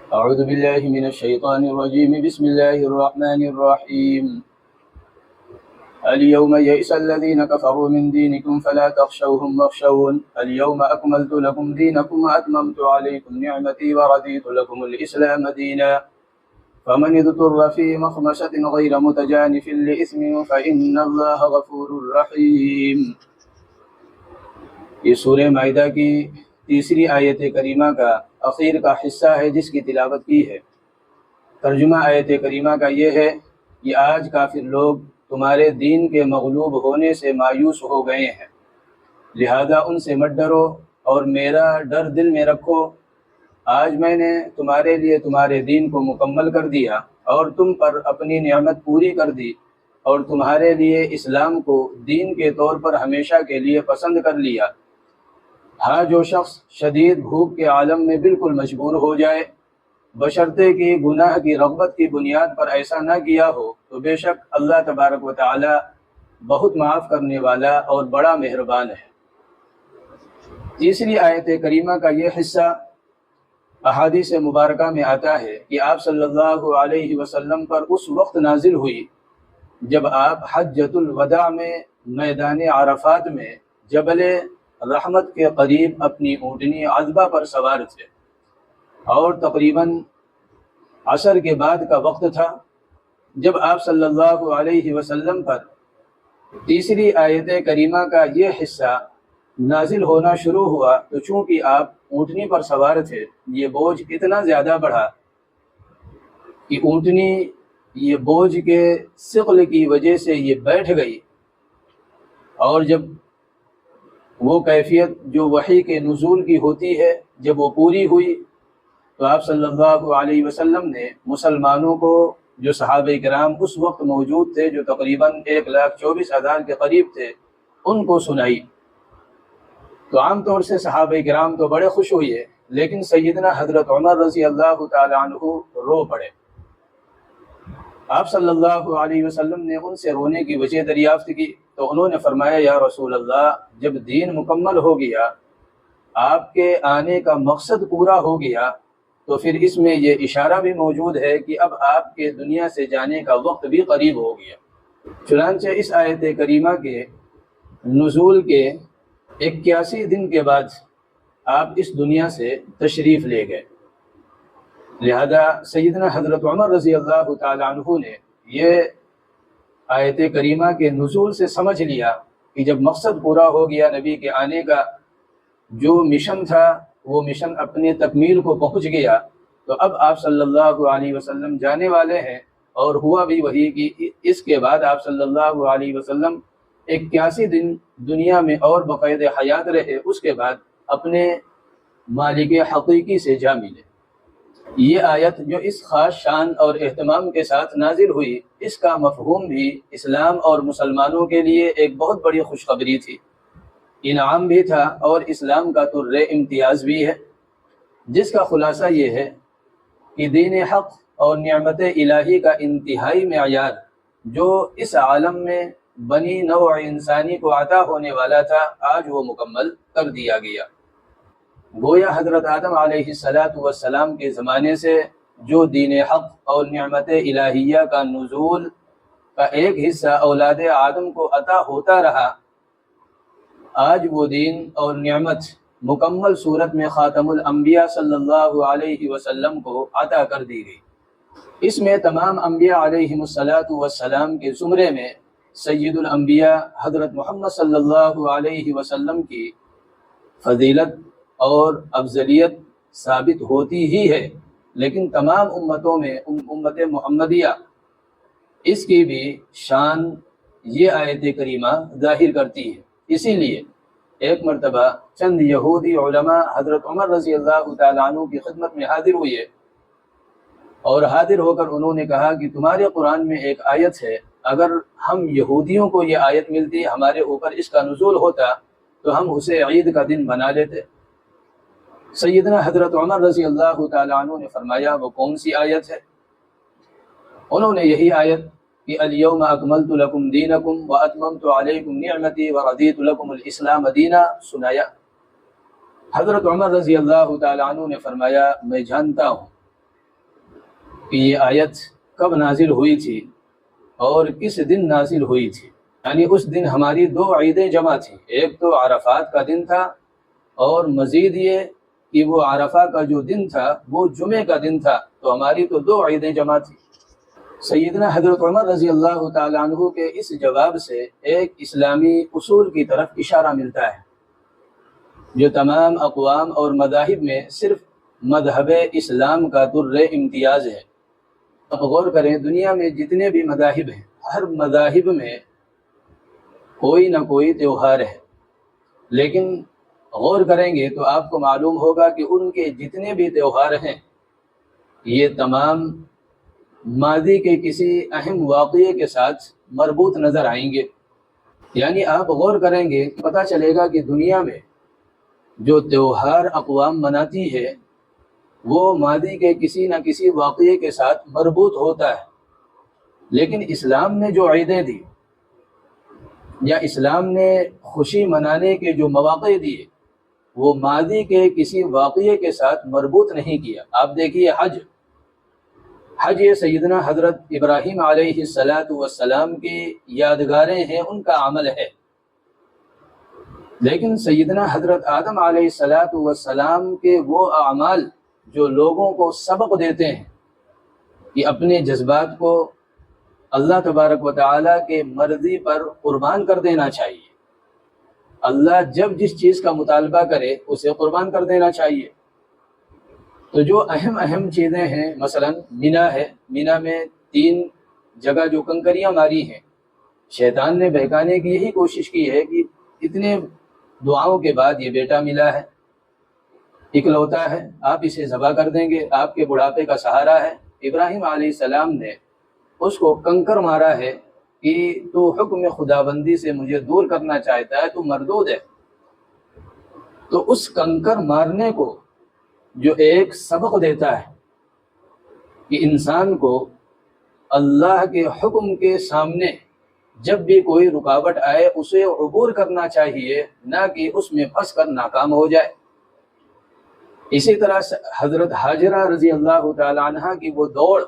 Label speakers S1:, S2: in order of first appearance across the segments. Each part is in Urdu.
S1: أعوذ بالله من الشيطان الرجيم بسم الله الرحمن الرحيم اليوم يئس الذين كفروا من دينكم فلا تخشوهم واخشون اليوم أكملت لكم دينكم وأتممت عليكم نعمتي ورضيت لكم الإسلام دينا فمن اضطر في مخمصة غير متجانف لإثم فإن الله غفور رحيم۔ یہ سورہ مائدہ کی تیسری آیت کریمہ کا اخیر کا حصہ ہے جس کی تلاوت کی ہے۔ ترجمہ آیت کریمہ کا یہ ہے کہ آج کافر لوگ تمہارے دین کے مغلوب ہونے سے مایوس ہو گئے ہیں، لہذا ان سے مت ڈرو اور میرا ڈر دل میں رکھو۔ آج میں نے تمہارے لیے تمہارے دین کو مکمل کر دیا اور تم پر اپنی نعمت پوری کر دی اور تمہارے لیے اسلام کو دین کے طور پر ہمیشہ کے لیے پسند کر لیا۔ ہاں، جو شخص شدید بھوک کے عالم میں بالکل مجبور ہو جائے، بشرطے کہ گناہ کی رغبت کی بنیاد پر ایسا نہ کیا ہو، تو بے شک اللہ تبارک و تعالی بہت معاف کرنے والا اور بڑا مہربان ہے۔ تیسری آیت کریمہ کا یہ حصہ احادیث مبارکہ میں آتا ہے کہ آپ صلی اللہ علیہ وسلم پر اس وقت نازل ہوئی جب آپ حجۃ الوداع میں میدان عرفات میں جبل رحمت کے قریب اپنی اونٹنی عذبہ پر سوار تھے، اور تقریباً عصر کے بعد کا وقت تھا۔ جب آپ صلی اللہ علیہ وسلم پر تیسری آیت کریمہ کا یہ حصہ نازل ہونا شروع ہوا تو چونکہ آپ اونٹنی پر سوار تھے، یہ بوجھ اتنا زیادہ بڑھا کہ اونٹنی یہ بوجھ کے ثقل کی وجہ سے یہ بیٹھ گئی، اور جب وہ کیفیت جو وحی کے نزول کی ہوتی ہے جب وہ پوری ہوئی تو آپ صلی اللہ علیہ وسلم نے مسلمانوں کو، جو صحابہ کرام اس وقت موجود تھے جو تقریباً 1,24,000 کے قریب تھے، ان کو سنائی۔ تو عام طور سے صحابہ کرام تو بڑے خوش ہوئے، لیکن سیدنا حضرت عمر رضی اللہ تعالی عنہ رو پڑے۔ آپ صلی اللہ علیہ وسلم نے ان سے رونے کی وجہ دریافت کی تو انہوں نے فرمایا، یا رسول اللہ، جب دین مکمل ہو گیا، آپ کے آنے کا مقصد پورا ہو گیا، تو پھر اس میں یہ اشارہ بھی موجود ہے کہ اب آپ کے دنیا سے جانے کا وقت بھی قریب ہو گیا۔ چنانچہ اس آیت کریمہ کے نزول کے 81 دن کے بعد آپ اس دنیا سے تشریف لے گئے۔ لہذا سیدنا حضرت عمر رضی اللہ تعالی عنہ نے یہ آیت کریمہ کے نزول سے سمجھ لیا کہ جب مقصد پورا ہو گیا، نبی کے آنے کا جو مشن تھا وہ مشن اپنے تکمیل کو پہنچ گیا، تو اب آپ صلی اللہ علیہ وسلم جانے والے ہیں۔ اور ہوا بھی وہی کہ اس کے بعد آپ صلی اللہ علیہ وسلم 81 دن دنیا میں اور بقید حیات رہے، اس کے بعد اپنے مالک حقیقی سے جا ملے۔ یہ آیت جو اس خاص شان اور اہتمام کے ساتھ نازل ہوئی، اس کا مفہوم بھی اسلام اور مسلمانوں کے لیے ایک بہت بڑی خوشخبری تھی، انعام بھی تھا اور اسلام کا طر امتیاز بھی ہے، جس کا خلاصہ یہ ہے کہ دین حق اور نعمت الہی کا انتہائی معیار جو اس عالم میں بنی نوع انسانی کو عطا ہونے والا تھا، آج وہ مکمل کر دیا گیا۔ گویا حضرت آدم علیہ السلام کے زمانے سے جو دین حق اور نعمت الہیہ کا نزول کا ایک حصہ اولاد آدم کو عطا ہوتا رہا، آج وہ دین اور نعمت مکمل صورت میں خاتم الانبیاء صلی اللہ علیہ وسلم کو عطا کر دی گئی۔ اس میں تمام انبیاء علیہ السلام کے زمرے میں سید الانبیاء حضرت محمد صلی اللہ علیہ وسلم کی فضیلت اور افضلیت ثابت ہوتی ہی ہے، لیکن تمام امتوں میں امت محمدیہ اس کی بھی شان یہ آیت کریمہ ظاہر کرتی ہے۔ اسی لیے ایک مرتبہ چند یہودی علماء حضرت عمر رضی اللہ تعالیٰ عنہ کی خدمت میں حاضر ہوئے، اور حاضر ہو کر انہوں نے کہا کہ تمہارے قرآن میں ایک آیت ہے، اگر ہم یہودیوں کو یہ آیت ملتی، ہمارے اوپر اس کا نزول ہوتا تو ہم اسے عید کا دن بنا لیتے۔ سیدنا حضرت عمر رضی اللہ تعالیٰ عنہ نے فرمایا، وہ کون سی آیت ہے؟ انہوں نے یہی آیت کہ الیوم اکملت لکم دینکم واتممت علیکم نعمتی ورضیت لکم الاسلام دینا سنایا۔ حضرت عمر رضی اللہ تعالیٰ عنہ نے فرمایا، میں جانتا ہوں کہ یہ آیت کب نازل ہوئی تھی اور کس دن نازل ہوئی تھی۔ یعنی اس دن ہماری دو عیدیں جمع تھیں، ایک تو عرفات کا دن تھا اور مزید یہ کہ وہ عرفہ کا جو دن تھا وہ جمعے کا دن تھا، تو ہماری تو دو عیدیں جمع تھیں۔ سیدنا حضرت عمر رضی اللہ تعالیٰ عنہ کے اس جواب سے ایک اسلامی اصول کی طرف اشارہ ملتا ہے جو تمام اقوام اور مذاہب میں صرف مذہب اسلام کا در امتیاز ہے۔ اب غور کریں، دنیا میں جتنے بھی مذاہب ہیں ہر مذاہب میں کوئی نہ کوئی تیوہار ہے، لیکن غور کریں گے تو آپ کو معلوم ہوگا کہ ان کے جتنے بھی تیوہار ہیں یہ تمام ماضی کے کسی اہم واقعے کے ساتھ مربوط نظر آئیں گے۔ یعنی آپ غور کریں گے پتہ چلے گا کہ دنیا میں جو تیوہار اقوام مناتی ہے وہ ماضی کے کسی نہ کسی واقعے کے ساتھ مربوط ہوتا ہے، لیکن اسلام نے جو عیدیں دی یا اسلام نے خوشی منانے کے جو مواقع دیے وہ ماضی کے کسی واقعے کے ساتھ مربوط نہیں کیا۔ آپ دیکھیے حج یہ سیدنا حضرت ابراہیم علیہ السلام کی یادگاریں ہیں، ان کا عمل ہے، لیکن سیدنا حضرت آدم علیہ السلام کے وہ اعمال جو لوگوں کو سبق دیتے ہیں کہ اپنے جذبات کو اللہ تبارک و تعالیٰ کے مرضی پر قربان کر دینا چاہیے، اللہ جب جس چیز کا مطالبہ کرے اسے قربان کر دینا چاہیے۔ تو جو اہم چیزیں ہیں، مثلا مینا ہے، مینا میں 3 جگہ جو کنکریاں ماری ہیں، شیطان نے بہکانے کی یہی کوشش کی ہے کہ اتنے دعاؤں کے بعد یہ بیٹا ملا ہے، اکلوتا ہے، آپ اسے ذبح کر دیں گے، آپ کے بڑھاپے کا سہارا ہے۔ ابراہیم علیہ السلام نے اس کو کنکر مارا ہے کہ تو حکم خدابندی سے مجھے دور کرنا چاہتا ہے، تو مردود ہے۔ تو اس کنکر مارنے کو جو ایک سبق دیتا ہے کہ انسان کو اللہ کے حکم کے سامنے جب بھی کوئی رکاوٹ آئے اسے عبور کرنا چاہیے، نہ کہ اس میں پھنس کر ناکام ہو جائے۔ اسی طرح حضرت ہاجرہ رضی اللہ تعالی عنہ کی وہ دوڑ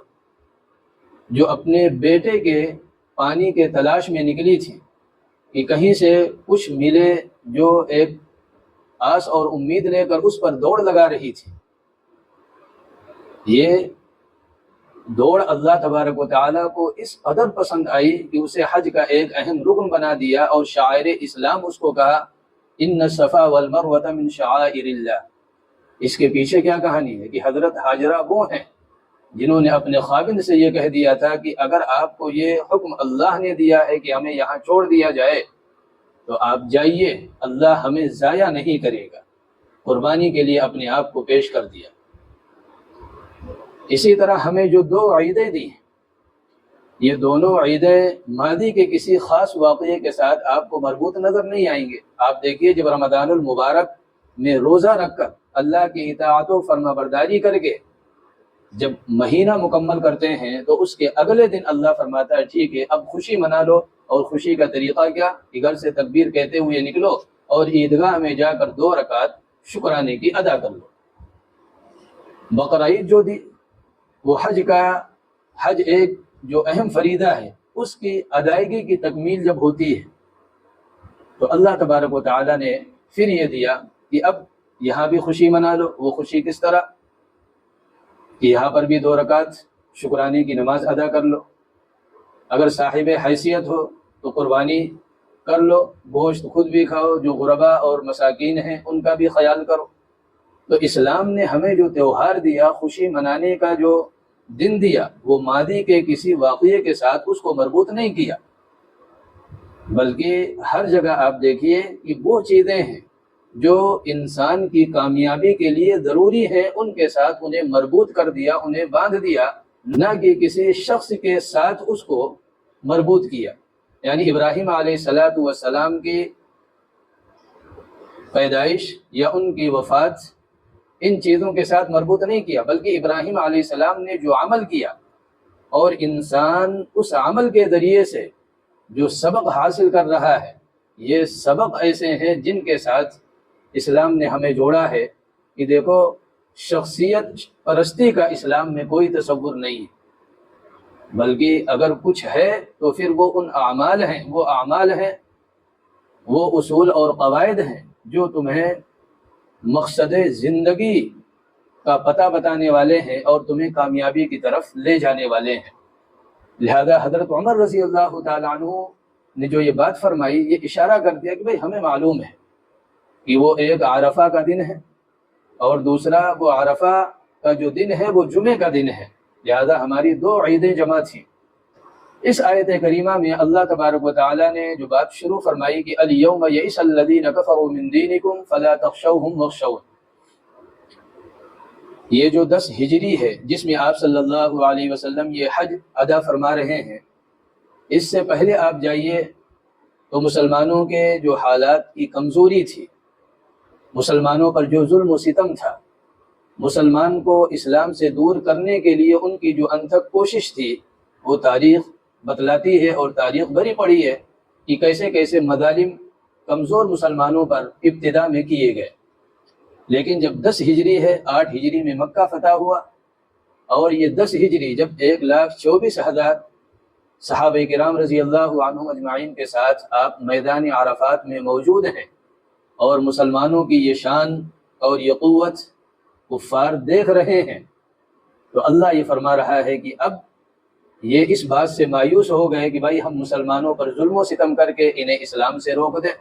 S1: جو اپنے بیٹے کے پانی کے تلاش میں نکلی تھی کہ کہیں سے کچھ ملے، جو ایک آس اور امید لے کر اس پر دوڑ لگا رہی تھی، یہ دوڑ اللہ تبارک و تعالیٰ کو اس قدر پسند آئی کہ اسے حج کا ایک اہم رکن بنا دیا اور شاعر اسلام اس کو کہا ان الصفا والمروۃ من شعائر اللہ۔ اس کے پیچھے کیا کہانی ہے کہ حضرت ہاجرہ وہ ہیں جنہوں نے اپنے خاوند سے یہ کہہ دیا تھا کہ اگر آپ کو یہ حکم اللہ نے دیا ہے کہ ہمیں یہاں چھوڑ دیا جائے تو آپ جائیے، اللہ ہمیں ضائع نہیں کرے گا، قربانی کے لیے اپنے آپ کو پیش کر دیا۔ اسی طرح ہمیں جو 2 عیدیں دی ہیں، یہ دونوں عیدیں ماضی کے کسی خاص واقعے کے ساتھ آپ کو مربوط نظر نہیں آئیں گے۔ آپ دیکھیے جب رمضان المبارک میں روزہ رکھ کر اللہ کی اطاعت و فرما برداری کر کے جب مہینہ مکمل کرتے ہیں تو اس کے اگلے دن اللہ فرماتا ہے ٹھیک ہے اب خوشی منا لو، اور خوشی کا طریقہ کیا کہ گھر سے تکبیر کہتے ہوئے نکلو اور عیدگاہ میں جا کر 2 رکعت شکرانے کی ادا کر لو۔ بقرعید جو دی وہ حج ایک جو اہم فریضہ ہے اس کی ادائیگی کی تکمیل جب ہوتی ہے تو اللہ تبارک و تعالیٰ نے پھر یہ دیا کہ اب یہاں بھی خوشی منا لو۔ وہ خوشی کس طرح کہ یہاں پر بھی 2 رکعت شکرانے کی نماز ادا کر لو، اگر صاحب حیثیت ہو تو قربانی کر لو، گوشت خود بھی کھاؤ، جو غربا اور مساکین ہیں ان کا بھی خیال کرو۔ تو اسلام نے ہمیں جو تہوار دیا، خوشی منانے کا جو دن دیا، وہ ماضی کے کسی واقعے کے ساتھ اس کو مربوط نہیں کیا، بلکہ ہر جگہ آپ دیکھیے کہ وہ چیزیں ہیں جو انسان کی کامیابی کے لیے ضروری ہیں ان کے ساتھ انہیں مربوط کر دیا، انہیں باندھ دیا، نہ کہ کسی شخص کے ساتھ اس کو مربوط کیا۔ یعنی ابراہیم علیہ السلام کی پیدائش یا ان کی وفات ان چیزوں کے ساتھ مربوط نہیں کیا، بلکہ ابراہیم علیہ السلام نے جو عمل کیا اور انسان اس عمل کے ذریعے سے جو سبق حاصل کر رہا ہے، یہ سبق ایسے ہیں جن کے ساتھ اسلام نے ہمیں جوڑا ہے کہ دیکھو شخصیت پرستی کا اسلام میں کوئی تصور نہیں ہے، بلکہ اگر کچھ ہے تو پھر وہ ان اعمال ہیں، وہ اصول اور قواعد ہیں جو تمہیں مقصد زندگی کا پتہ بتانے والے ہیں اور تمہیں کامیابی کی طرف لے جانے والے ہیں۔ لہذا حضرت عمر رضی اللہ تعالیٰ عنہ نے جو یہ بات فرمائی، یہ اشارہ کر دیا کہ بھئی ہمیں معلوم ہے کہ وہ ایک عرفہ کا دن ہے اور دوسرا وہ عرفہ کا جو دن ہے وہ جمعے کا دن ہے، لہذا ہماری دو عیدیں جمع تھیں۔ اس آیت کریمہ میں اللہ تبارک و تعالیٰ نے جو بات شروع فرمائی کہ الیوم یئس الذین کفروا من دینکم فلا تخشوہم واخشون، یہ جو 10 ہجری ہے جس میں آپ صلی اللہ علیہ وسلم یہ حج ادا فرما رہے ہیں، اس سے پہلے آپ جائیے تو مسلمانوں کے جو حالات کی کمزوری تھی، مسلمانوں پر جو ظلم و ستم تھا، مسلمان کو اسلام سے دور کرنے کے لیے ان کی جو انتھک کوشش تھی، وہ تاریخ بتلاتی ہے اور تاریخ بھری پڑی ہے کہ کیسے کیسے مظالم کمزور مسلمانوں پر ابتدا میں کیے گئے۔ لیکن جب 10 ہجری ہے، 8 ہجری میں مکہ فتح ہوا، اور یہ 10 ہجری جب 1,24,000 صحابہ کرام رضی اللہ عنہم اجمعین کے ساتھ آپ میدان عرفات میں موجود ہیں اور مسلمانوں کی یہ شان اور یہ قوت کفار دیکھ رہے ہیں، تو اللہ یہ فرما رہا ہے کہ اب یہ اس بات سے مایوس ہو گئے کہ بھائی ہم مسلمانوں پر ظلم و ستم کر کے انہیں اسلام سے روک دیں،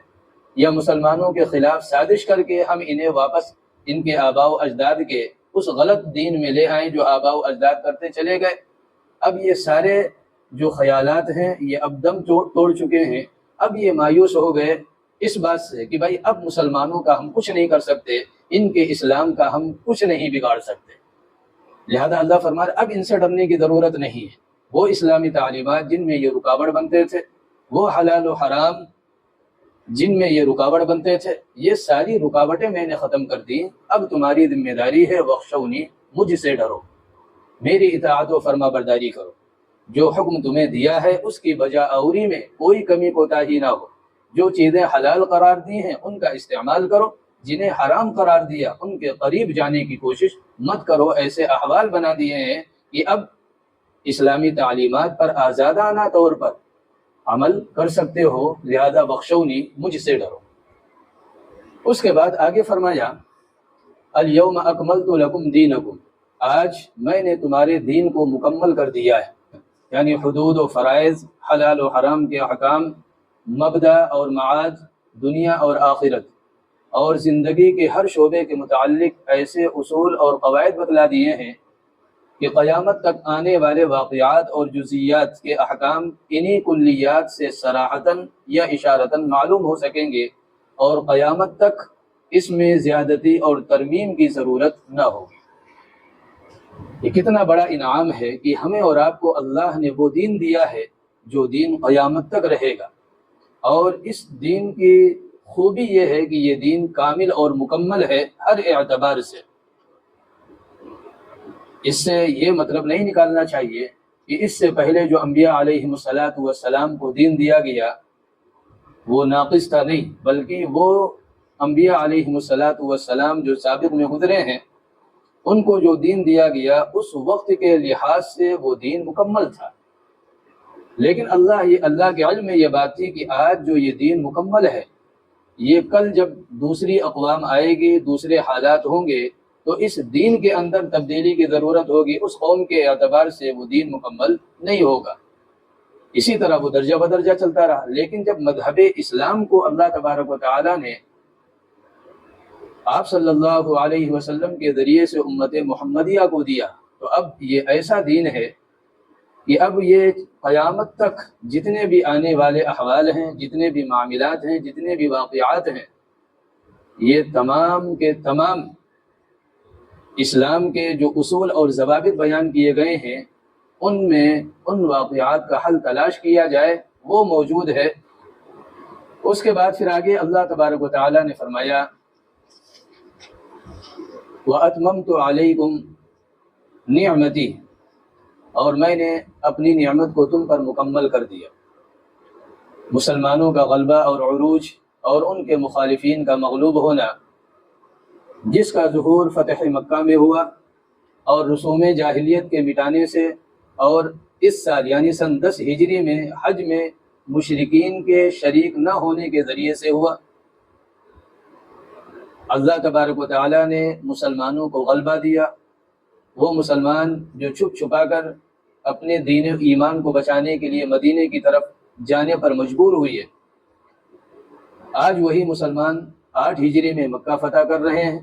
S1: یا مسلمانوں کے خلاف سازش کر کے ہم انہیں واپس ان کے آباء و اجداد کے اس غلط دین میں لے آئیں جو آباء و اجداد کرتے چلے گئے۔ اب یہ سارے جو خیالات ہیں یہ اب دم توڑ چکے ہیں، اب یہ مایوس ہو گئے اس بات سے کہ بھائی اب مسلمانوں کا ہم کچھ نہیں کر سکتے، ان کے اسلام کا ہم کچھ نہیں بگاڑ سکتے، لہذا اللہ فرما رہا اب ان سے ڈرنے کی ضرورت نہیں ہے۔ وہ اسلامی تعلیمات جن میں یہ رکاوٹ بنتے تھے، وہ حلال و حرام جن میں یہ رکاوٹ بنتے تھے، یہ ساری رکاوٹیں میں نے ختم کر دی، اب تمہاری ذمہ داری ہے وخشونی، مجھ سے ڈرو، میری اطاعت و فرما برداری کرو، جو حکم تمہیں دیا ہے اس کی بجا آوری میں کوئی کمی کوتاہی نہ ہو، جو چیزیں حلال قرار دی ہیں ان کا استعمال کرو، جنہیں حرام قرار دیا ان کے قریب جانے کی کوشش مت کرو۔ ایسے احوال بنا دیے ہیں کہ اب اسلامی تعلیمات پر آزادانہ طور پر عمل کر سکتے ہو، لہذا بخشونی، مجھ سے ڈرو۔ اس کے بعد آگے فرمایا الیوم اکملت لکم دینکم، آج میں نے تمہارے دین کو مکمل کر دیا ہے، یعنی حدود و فرائض، حلال و حرام کے احکام، مبدأ اور معاد، دنیا اور آخرت اور زندگی کے ہر شعبے کے متعلق ایسے اصول اور قواعد بتلا دیے ہیں کہ قیامت تک آنے والے واقعات اور جزئیات کے احکام انہی کلیات سے صراحتاً یا اشارتاً معلوم ہو سکیں گے، اور قیامت تک اس میں زیادتی اور ترمیم کی ضرورت نہ ہوگی۔ یہ کتنا بڑا انعام ہے کہ ہمیں اور آپ کو اللہ نے وہ دین دیا ہے جو دین قیامت تک رہے گا، اور اس دین کی خوبی یہ ہے کہ یہ دین کامل اور مکمل ہے ہر اعتبار سے۔ اس سے یہ مطلب نہیں نکالنا چاہیے کہ اس سے پہلے جو انبیاء علیہم السلام کو دین دیا گیا وہ ناقص تھا، نہیں، بلکہ وہ انبیاء علیہم السلام جو سابق میں گزرے ہیں ان کو جو دین دیا گیا اس وقت کے لحاظ سے وہ دین مکمل تھا، لیکن اللہ کے علم میں یہ بات تھی کہ آج جو یہ دین مکمل ہے، یہ کل جب دوسری اقوام آئے گی، دوسرے حالات ہوں گے تو اس دین کے اندر تبدیلی کی ضرورت ہوگی، اس قوم کے اعتبار سے وہ دین مکمل نہیں ہوگا۔ اسی طرح وہ درجہ بدرجہ چلتا رہا، لیکن جب مذہب اسلام کو اللہ تبارک و تعالیٰ نے آپ صلی اللہ علیہ وسلم کے ذریعے سے امت محمدیہ کو دیا تو اب یہ ایسا دین ہے کہ اب یہ قیامت تک جتنے بھی آنے والے احوال ہیں، جتنے بھی معاملات ہیں، جتنے بھی واقعات ہیں، یہ تمام کے تمام اسلام کے جو اصول اور ضوابط بیان کیے گئے ہیں ان میں ان واقعات کا حل تلاش کیا جائے، وہ موجود ہے۔ اس کے بعد پھر آگے اللہ تبارک و تعالیٰ نے فرمایا وَأَتْمَمْتُ عَلَيْكُمْ نِعْمَتِي، اور میں نے اپنی نعمت کو تم پر مکمل کر دیا۔ مسلمانوں کا غلبہ اور عروج اور ان کے مخالفین کا مغلوب ہونا جس کا ظہور فتح مکہ میں ہوا اور رسوم جاہلیت کے مٹانے سے، اور اس سال یعنی سن 10 ہجری میں حج میں مشرکین کے شریک نہ ہونے کے ذریعے سے ہوا۔ اللہ تبارک و تعالیٰ نے مسلمانوں کو غلبہ دیا۔ وہ مسلمان جو چھپ چھپا کر اپنے دین و ایمان کو بچانے کے لیے مدینے کی طرف جانے پر مجبور ہوئی ہے، آج وہی مسلمان 8 ہجری میں مکہ فتح کر رہے ہیں۔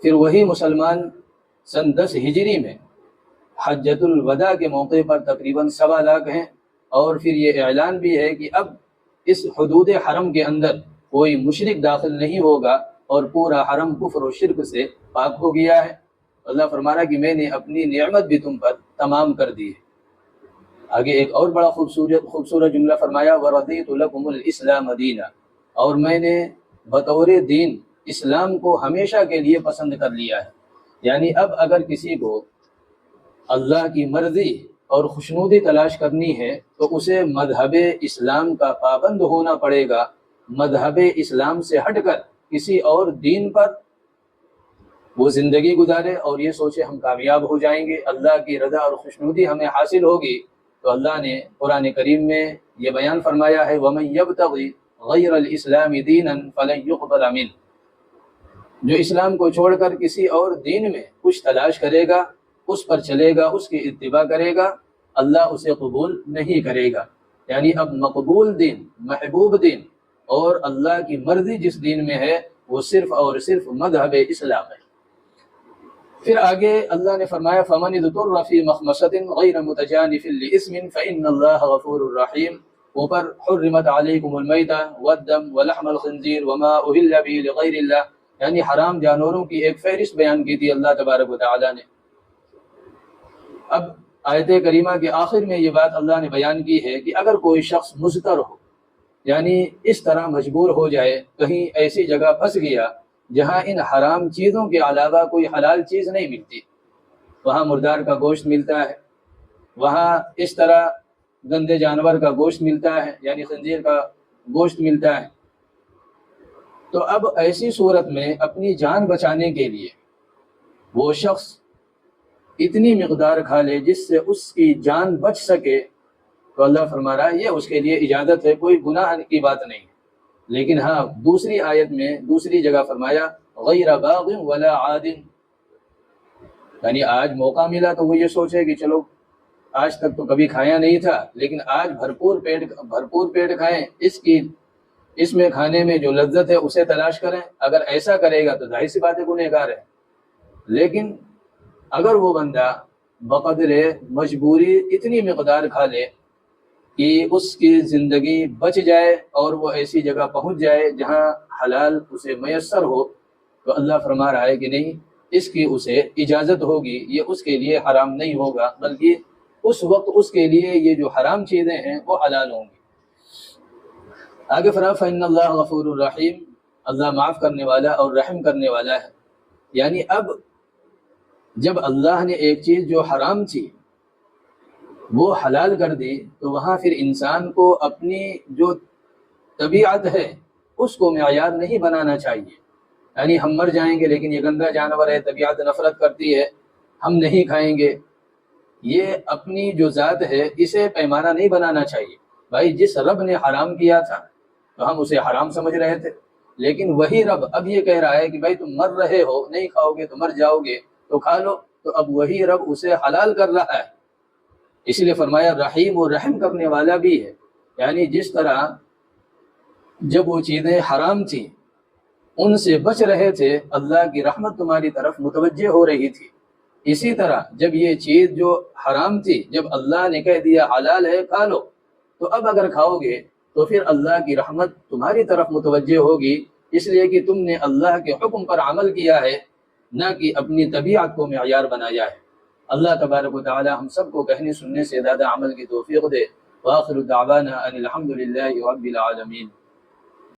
S1: پھر وہی مسلمان سن 10 ہجری میں حجۃ الوداع کے موقع پر تقریباً 1.25 لاکھ ہیں، اور پھر یہ اعلان بھی ہے کہ اب اس حدود حرم کے اندر کوئی مشرک داخل نہیں ہوگا اور پورا حرم کفر و شرک سے پاک ہو گیا ہے۔ اللہ فرما رہا کہ میں نے اپنی نعمت بھی تم پر تمام کر دی ہے۔ آگے ایک اور بڑا خوبصورت جملہ فرمایا، وَرَضِيتُ لَكُمُ الْإِسْلَامَ دِينًا، اور میں نے بطور دین اسلام کو ہمیشہ کے لیے پسند کر لیا ہے۔ یعنی اب اگر کسی کو اللہ کی مرضی اور خوشنودی تلاش کرنی ہے تو اسے مذہب اسلام کا پابند ہونا پڑے گا، مذہب اسلام سے ہٹ کر کسی اور دین پر وہ زندگی گزارے اور یہ سوچے ہم کامیاب ہو جائیں گے، اللہ کی رضا اور خوشنودی ہمیں حاصل ہوگی۔ تو اللہ نے قرآن کریم میں یہ بیان فرمایا ہے، وَمَن يَبْتَغِ غَيْرَ الْإِسْلَامِ دِينًا فَلَن يُقْبَلَ مِنْهُ، جو اسلام کو چھوڑ کر کسی اور دین میں کچھ تلاش کرے گا، اس پر چلے گا، اس کی اتباع کرے گا، اللہ اسے قبول نہیں کرے گا۔ یعنی اب مقبول دین، محبوب دین اور اللہ کی مرضی جس دین میں ہے وہ صرف اور صرف مذہب اسلام ہے۔ پھر آگے اللہ نے فرمایا، فَمَنِ اضْطُرَّ فِي مَخْمَصَةٍ غَيْرَ مُتَجَانِفٍ لِإِثْمٍ فَإِنَّ اللَّهَ غَفُورٌ رَحِيمٌ۔ اوپر حرمت علیکم المیتۃ والدم ولحم الخنزیر وما اہل به لغیر اللہ، یعنی حرام جانوروں کی ایک فہرست بیان کی تھی اللہ تبارک و تعالی نے۔ اب آیت کریمہ کے آخر میں یہ بات اللہ نے بیان کی ہے کہ اگر کوئی شخص مضطر ہو، یعنی اس طرح مجبور ہو جائے، کہیں ایسی جگہ پھنس گیا جہاں ان حرام چیزوں کے علاوہ کوئی حلال چیز نہیں ملتی، وہاں مردار کا گوشت ملتا ہے، وہاں اس طرح گندے جانور کا گوشت ملتا ہے، یعنی خنزیر کا گوشت ملتا ہے، تو اب ایسی صورت میں اپنی جان بچانے کے لیے وہ شخص اتنی مقدار کھا لے جس سے اس کی جان بچ سکے، تو اللہ فرما رہا ہے یہ اس کے لیے اجازت ہے، کوئی گناہ کی بات نہیں۔ لیکن ہاں دوسری آیت میں دوسری جگہ فرمایا، غیر باغ ولا عاد، یعنی آج موقع ملا تو وہ یہ سوچے کہ چلو آج تک تو کبھی کھایا نہیں تھا لیکن آج بھرپور پیٹ کھائیں، اس میں کھانے میں جو لذت ہے اسے تلاش کریں۔ اگر ایسا کرے گا تو ظاہر سی بات ہے گنہگار ہے۔ لیکن اگر وہ بندہ بقدر مجبوری اتنی مقدار کھا لے کہ اس کی زندگی بچ جائے اور وہ ایسی جگہ پہنچ جائے جہاں حلال اسے میسر ہو، تو اللہ فرما رہا ہے کہ نہیں، اس کی اسے اجازت ہوگی، یہ اس کے لیے حرام نہیں ہوگا، بلکہ اس وقت اس کے لیے یہ جو حرام چیزیں ہیں وہ حلال ہوں گی۔ آگے فرمایا فَإِنَّ اللَّهَ غَفُورٌ رَحِيمٌ، اللہ معاف کرنے والا اور رحم کرنے والا ہے۔ یعنی اب جب اللہ نے ایک چیز جو حرام تھی وہ حلال کر دی تو وہاں پھر انسان کو اپنی جو طبیعت ہے اس کو معیار نہیں بنانا چاہیے، یعنی ہم مر جائیں گے لیکن یہ گندا جانور ہے، طبیعت نفرت کرتی ہے، ہم نہیں کھائیں گے، یہ اپنی جو ذات ہے اسے پیمانہ نہیں بنانا چاہیے۔ بھائی جس رب نے حرام کیا تھا تو ہم اسے حرام سمجھ رہے تھے، لیکن وہی رب اب یہ کہہ رہا ہے کہ بھائی تم مر رہے ہو، نہیں کھاؤ گے تو مر جاؤ گے، تو کھا لو، تو اب وہی رب اسے حلال کر رہا ہے۔ اس لیے فرمایا رحیم و رحم کرنے والا بھی ہے، یعنی جس طرح جب وہ چیزیں حرام تھیں ان سے بچ رہے تھے، اللہ کی رحمت تمہاری طرف متوجہ ہو رہی تھی، اسی طرح جب یہ چیز جو حرام تھی جب اللہ نے کہہ دیا حلال ہے کھا لو، تو اب اگر کھاؤ گے تو پھر اللہ کی رحمت تمہاری طرف متوجہ ہوگی، اس لیے کہ تم نے اللہ کے حکم پر عمل کیا ہے، نہ کہ اپنی طبیعت کو معیار بنایا ہے۔ اللہ تبارک و تعالی ہم سب کو کہنے سننے سے زیادہ عمل کی توفیق دے۔ وآخر دعوانا ان الحمد للہ رب العالمین۔